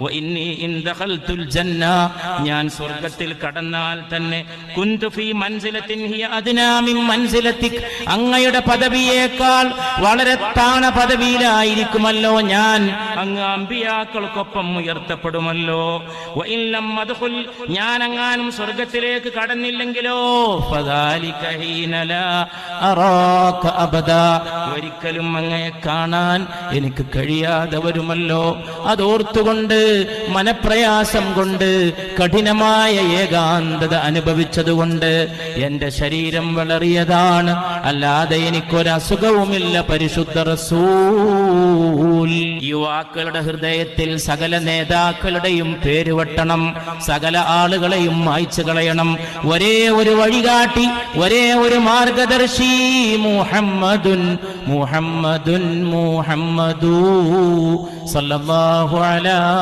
വഇന്നി in ദഖൽതുൽ ജന്ന, ഞാൻ സ്വർഗ്ഗത്തിൽ കടന്നാൽ തന്നെ കുന്തു ഫീ മൻസിലത്തിൻ ഹിയ അദ്നാ മിൻ മൻസിലതിക്, അങ്ങയുടെ പദവിയേക്കാൾ വളരെ താണ പദവിയിലായിരിക്കുമല്ലോ ഞാൻ, അങ്ങ് അമ്പിയാക്കൾക്കൊപ്പം ഉയർത്തപ്പെടുമല്ലോ. വഇൻ ലം അദ്ഖുൽ, ഞാൻ അങ്ങാനും സ്വർഗ്ഗത്തിലേക്ക് കടന്നില്ലെങ്കിലോ ഫദാലിക ഹീന ലാ അറാക അബദാ, ഒരിക്കലും അങ്ങയെ കാണാൻ എനിക്ക് കഴിയാതെ വരുമല്ലോ. അതോർത്തുകൊണ്ട് മനപ്രയാസം കൊണ്ട് കഠിനമായ ഏകാന്തത അനുഭവിച്ചതുകൊണ്ട് എന്റെ ശരീരം വളറിയതാണ്, അല്ലാതെ എനിക്കൊരസുഖവുമില്ല. പരിശുദ്ധ റസൂൽ. യുവാക്കളുടെ ഹൃദയത്തിൽ സകല നേതാക്കളുടെയും പേര് വെട്ടണം, സകല ആളുകളെയും മായ്ച്ചു കളയണം. ഒരേ ഒരു വഴികാട്ടി, ഒരേ ഒരു മാർഗദർശി, മുഹമ്മദുൻ മുഹമ്മദുൻ മുഹമ്മദു സല്ലല്ലാഹു അലാ